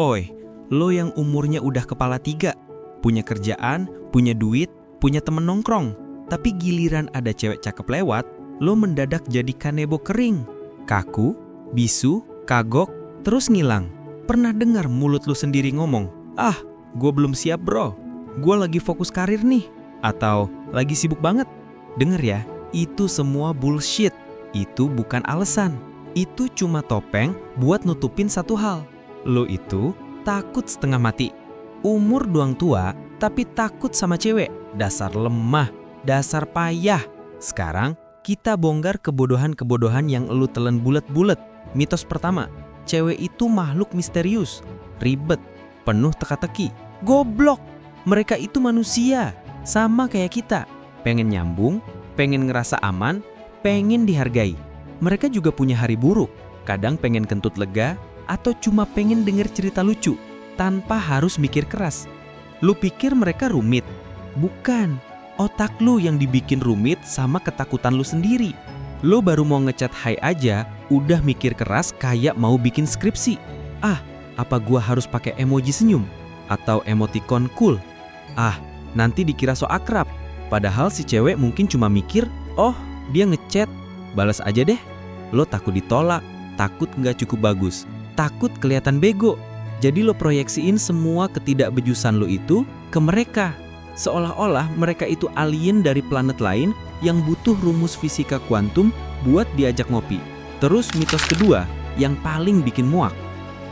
Oi, lo yang umurnya udah kepala 3, punya kerjaan, punya duit, punya temen nongkrong. Tapi giliran ada cewek cakep lewat, lo mendadak jadi kanebo kering. Kaku, bisu, kagok, terus ngilang. Pernah dengar mulut lo sendiri ngomong, "Ah, gue belum siap bro, gue lagi fokus karir nih." Atau, "Lagi sibuk banget." Dengar ya, itu semua bullshit. Itu bukan alasan. Itu cuma topeng buat nutupin satu hal. Lo itu takut setengah mati. Umur doang tua, tapi takut sama cewek. Dasar lemah, dasar payah. Sekarang, kita bongkar kebodohan-kebodohan yang lo telan bulet-bulet. Mitos pertama, cewek itu makhluk misterius, ribet, penuh teka-teki. Goblok! Mereka itu manusia, sama kayak kita. Pengen nyambung, pengen ngerasa aman, pengen dihargai. Mereka juga punya hari buruk, kadang pengen kentut lega, atau cuma pengen denger cerita lucu, tanpa harus mikir keras. Lu pikir mereka rumit? Bukan, otak lu yang dibikin rumit sama ketakutan lu sendiri. Lu baru mau ngechat hai aja, udah mikir keras kayak mau bikin skripsi. Ah, apa gua harus pakai emoji senyum? Atau emoticon cool? Ah, nanti dikira so akrab. Padahal si cewek mungkin cuma mikir, oh dia ngechat, balas aja deh. Lo takut ditolak, takut nggak cukup bagus, takut kelihatan bego. Jadi lo proyeksiin semua ketidakbejusan lo itu ke mereka. Seolah-olah mereka itu alien dari planet lain yang butuh rumus fisika kuantum buat diajak ngopi. Terus mitos kedua, yang paling bikin muak.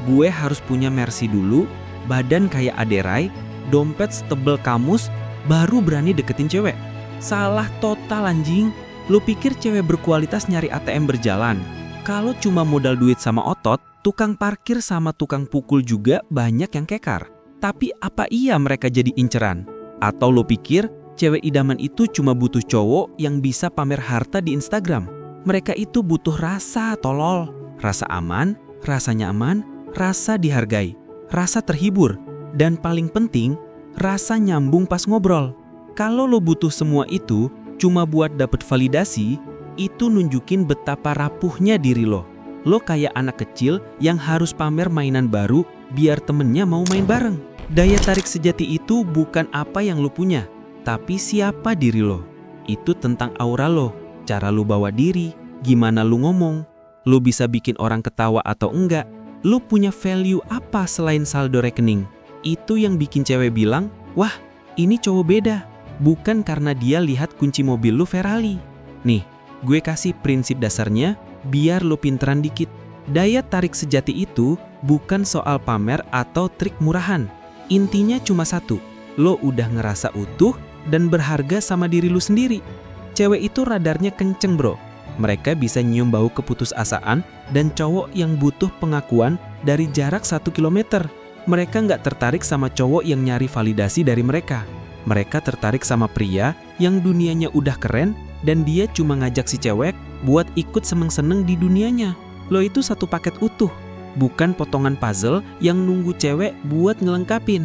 Gue harus punya Mercy dulu, badan kayak Aderai, dompet setebel kamus, baru berani deketin cewek. Salah total anjing. Lu pikir cewek berkualitas nyari ATM berjalan? Kalau cuma modal duit sama otot, tukang parkir sama tukang pukul juga banyak yang kekar. Tapi apa iya mereka jadi inceran? Atau lu pikir cewek idaman itu cuma butuh cowok yang bisa pamer harta di Instagram? Mereka itu butuh rasa tolol, rasa aman, rasa nyaman, rasa dihargai, rasa terhibur, dan paling penting, rasa nyambung pas ngobrol. Kalau lo butuh semua itu cuma buat dapet validasi, itu nunjukin betapa rapuhnya diri lo. Lo kayak anak kecil yang harus pamer mainan baru biar temennya mau main bareng. Daya tarik sejati itu bukan apa yang lo punya, tapi siapa diri lo. Itu tentang aura lo, cara lo bawa diri, gimana lo ngomong, lo bisa bikin orang ketawa atau enggak, lo punya value apa selain saldo rekening. Itu yang bikin cewek bilang, wah ini cowok beda. Bukan karena dia lihat kunci mobil lu Ferrari. Nih, gue kasih prinsip dasarnya biar lu pinteran dikit. Daya tarik sejati itu bukan soal pamer atau trik murahan. Intinya cuma satu, lo udah ngerasa utuh dan berharga sama diri lu sendiri. Cewek itu radarnya kenceng bro. Mereka bisa nyium bau keputusasaan dan cowok yang butuh pengakuan dari jarak 1 kilometer. Mereka nggak tertarik sama cowok yang nyari validasi dari mereka. Mereka tertarik sama pria yang dunianya udah keren dan dia cuma ngajak si cewek buat ikut seneng-seneng di dunianya. Lo itu satu paket utuh, bukan potongan puzzle yang nunggu cewek buat ngelengkapin.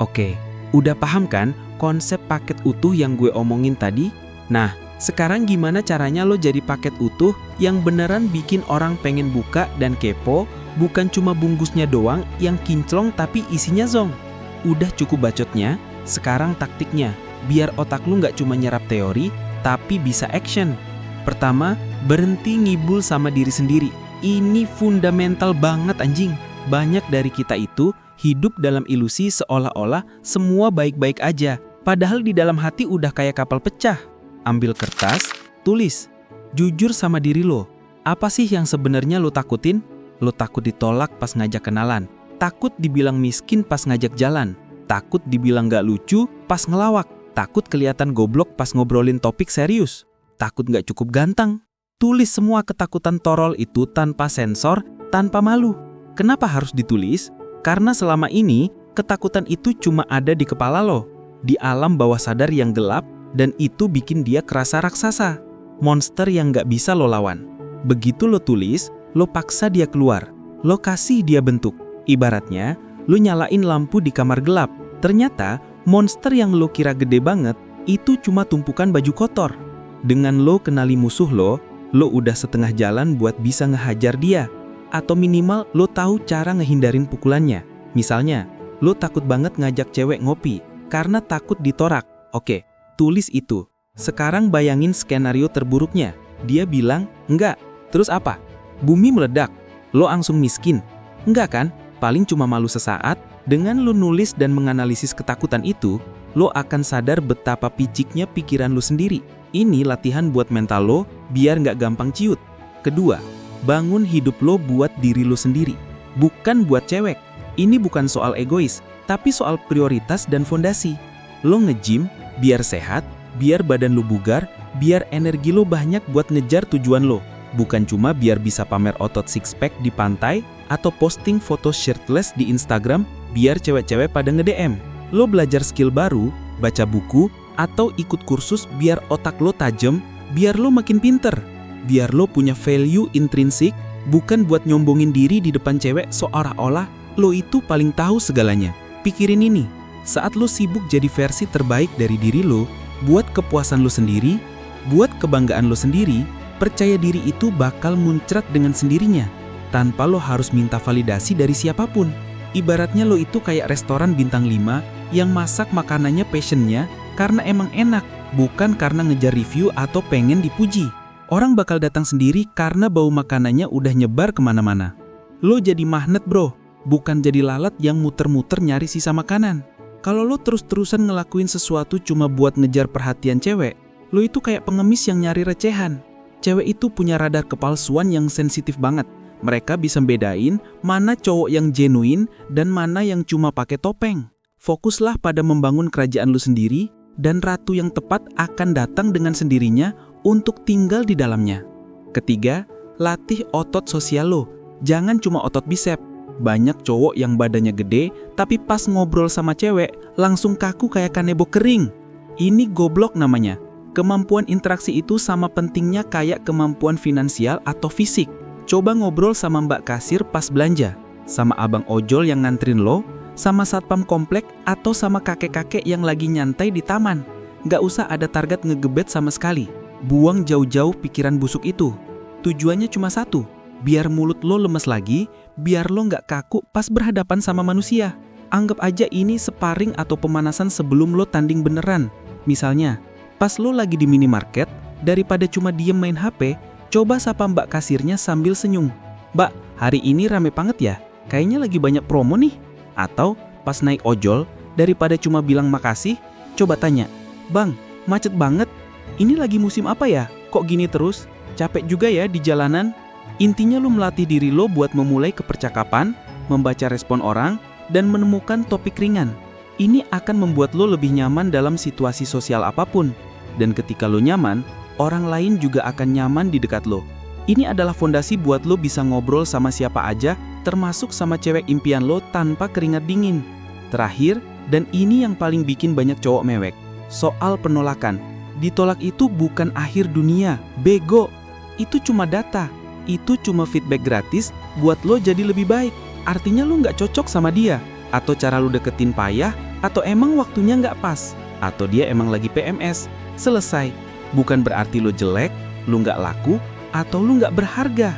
Oke, udah paham kan konsep paket utuh yang gue omongin tadi? Nah, sekarang gimana caranya lo jadi paket utuh yang beneran bikin orang pengen buka dan kepo, bukan cuma bungkusnya doang yang kinclong tapi isinya zong? Udah cukup bacotnya. Sekarang taktiknya, biar otak lu nggak cuma nyerap teori, tapi bisa action. Pertama, berhenti ngibul sama diri sendiri. Ini fundamental banget anjing. Banyak dari kita itu hidup dalam ilusi seolah-olah semua baik-baik aja. Padahal di dalam hati udah kayak kapal pecah. Ambil kertas, tulis. Jujur sama diri lo. Apa sih yang sebenarnya lo takutin? Lo takut ditolak pas ngajak kenalan. Takut dibilang miskin pas ngajak jalan. Takut dibilang gak lucu pas ngelawak. Takut kelihatan goblok pas ngobrolin topik serius. Takut gak cukup ganteng. Tulis semua ketakutan torol itu tanpa sensor, tanpa malu. Kenapa harus ditulis? Karena selama ini, ketakutan itu cuma ada di kepala lo. Di alam bawah sadar yang gelap, dan itu bikin dia kerasa raksasa. Monster yang gak bisa lo lawan. Begitu lo tulis, lo paksa dia keluar. Lo kasih dia bentuk. Ibaratnya, lo nyalain lampu di kamar gelap. Ternyata, monster yang lo kira gede banget, itu cuma tumpukan baju kotor. Dengan lo kenali musuh lo udah setengah jalan buat bisa ngehajar dia. Atau minimal lo tahu cara ngehindarin pukulannya. Misalnya, lo takut banget ngajak cewek ngopi karena takut ditorak. Oke, tulis itu. Sekarang bayangin skenario terburuknya. Dia bilang, enggak. Terus apa? Bumi meledak. Lo langsung miskin. Enggak kan? Paling cuma malu sesaat. Dengan lo nulis dan menganalisis ketakutan itu, lo akan sadar betapa piciknya pikiran lo sendiri. Ini latihan buat mental lo biar nggak gampang ciut. Kedua, bangun hidup lo buat diri lo sendiri. Bukan buat cewek. Ini bukan soal egois, tapi soal prioritas dan fondasi. Lo nge-gym biar sehat, biar badan lo bugar, biar energi lo banyak buat ngejar tujuan lo. Bukan cuma biar bisa pamer otot six pack di pantai atau posting foto shirtless di Instagram biar cewek-cewek pada nge-DM. Lo belajar skill baru, baca buku, atau ikut kursus biar otak lo tajam, biar lo makin pinter. Biar lo punya value intrinsik, bukan buat nyombongin diri di depan cewek seolah-olah lo itu paling tahu segalanya. Pikirin ini, saat lo sibuk jadi versi terbaik dari diri lo, buat kepuasan lo sendiri, buat kebanggaan lo sendiri, percaya diri itu bakal muncrat dengan sendirinya, tanpa lo harus minta validasi dari siapapun. Ibaratnya lo itu kayak restoran bintang 5 yang masak makanannya passionnya karena emang enak, bukan karena ngejar review atau pengen dipuji. Orang bakal datang sendiri karena bau makanannya udah nyebar kemana-mana. Lo jadi magnet bro, bukan jadi lalat yang muter-muter nyari sisa makanan. Kalau lo terus-terusan ngelakuin sesuatu cuma buat ngejar perhatian cewek, lo itu kayak pengemis yang nyari recehan. Cewek itu punya radar kepalsuan yang sensitif banget. Mereka bisa bedain mana cowok yang genuine dan mana yang cuma pakai topeng. Fokuslah pada membangun kerajaan lo sendiri, dan ratu yang tepat akan datang dengan sendirinya untuk tinggal di dalamnya. Ketiga, latih otot sosial lo. Jangan cuma otot bisep. Banyak cowok yang badannya gede, tapi pas ngobrol sama cewek, langsung kaku kayak kanebo kering. Ini goblok namanya. Kemampuan interaksi itu sama pentingnya kayak kemampuan finansial atau fisik. Coba ngobrol sama mbak kasir pas belanja, sama abang ojol yang nganterin lo, sama satpam komplek, atau sama kakek-kakek yang lagi nyantai di taman. Nggak usah ada target ngegebet sama sekali. Buang jauh-jauh pikiran busuk itu. Tujuannya cuma satu, biar mulut lo lemes lagi, biar lo nggak kaku pas berhadapan sama manusia. Anggap aja ini sparring atau pemanasan sebelum lo tanding beneran. Misalnya, pas lo lagi di minimarket, daripada cuma diem main HP, coba sapa mbak kasirnya sambil senyum. Mbak, hari ini rame banget ya? Kayaknya lagi banyak promo nih. Atau pas naik ojol, daripada cuma bilang makasih, coba tanya, Bang, macet banget. Ini lagi musim apa ya? Kok gini terus? Capek juga ya di jalanan? Intinya lo melatih diri lo buat memulai kepercakapan, membaca respon orang, dan menemukan topik ringan. Ini akan membuat lo lebih nyaman dalam situasi sosial apapun. Dan ketika lo nyaman, orang lain juga akan nyaman di dekat lo. Ini adalah fondasi buat lo bisa ngobrol sama siapa aja, termasuk sama cewek impian lo tanpa keringat dingin. Terakhir, dan ini yang paling bikin banyak cowok mewek, soal penolakan. Ditolak itu bukan akhir dunia, bego. Itu cuma data, itu cuma feedback gratis buat lo jadi lebih baik. Artinya lo nggak cocok sama dia, atau cara lo deketin payah, atau emang waktunya nggak pas, atau dia emang lagi PMS. Selesai. Bukan berarti lo jelek, lo nggak laku, atau lo nggak berharga.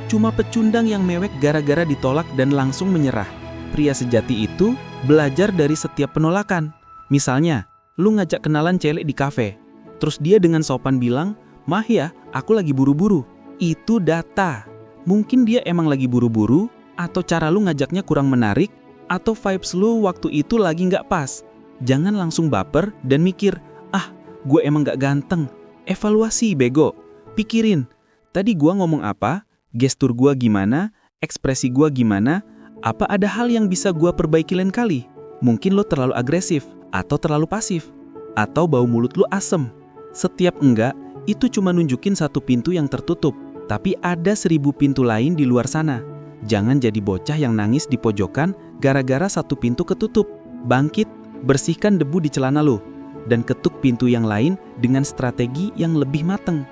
Cuma pecundang yang mewek gara-gara ditolak dan langsung menyerah. Pria sejati itu belajar dari setiap penolakan. Misalnya, lu ngajak kenalan cewek di kafe, terus dia dengan sopan bilang, "Mah ya, aku lagi buru-buru." Itu data. Mungkin dia emang lagi buru-buru, atau cara lu ngajaknya kurang menarik, atau vibes lu waktu itu lagi nggak pas. Jangan langsung baper dan mikir, "Ah, gue emang nggak ganteng." Evaluasi, bego. Pikirin, tadi gue ngomong apa? Gestur gue gimana? Ekspresi gue gimana? Apa ada hal yang bisa gue perbaiki lain kali? Mungkin lo terlalu agresif, atau terlalu pasif, atau bau mulut lo asem. Setiap enggak, itu cuma nunjukin satu pintu yang tertutup, tapi ada 1000 pintu lain di luar sana. Jangan jadi bocah yang nangis di pojokan gara-gara satu pintu ketutup. Bangkit, bersihkan debu di celana lo, dan ketuk pintu yang lain dengan strategi yang lebih mateng.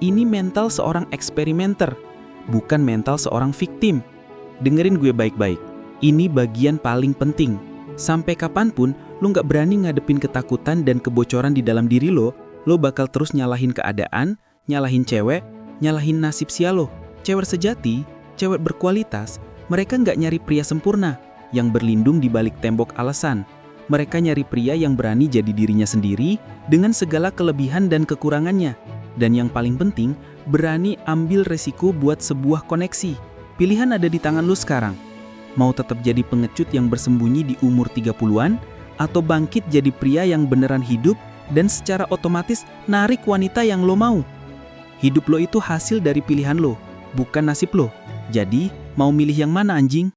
Ini mental seorang eksperimenter, bukan mental seorang victim. Dengerin gue baik-baik, ini bagian paling penting. Sampai kapanpun lo gak berani ngadepin ketakutan dan kebocoran di dalam diri lo bakal terus nyalahin keadaan, nyalahin cewek, nyalahin nasib sial lo. Cewek sejati, cewek berkualitas, mereka gak nyari pria sempurna. yang berlindung di balik tembok alasan. Mereka nyari pria yang berani jadi dirinya sendiri dengan segala kelebihan dan kekurangannya. Dan yang paling penting, berani ambil resiko buat sebuah koneksi. Pilihan ada di tangan lu sekarang. Mau tetap jadi pengecut yang bersembunyi di umur 30-an, atau bangkit jadi pria yang beneran hidup dan secara otomatis narik wanita yang lo mau? Hidup lo itu hasil dari pilihan lo, bukan nasib lo. Jadi, mau milih yang mana anjing?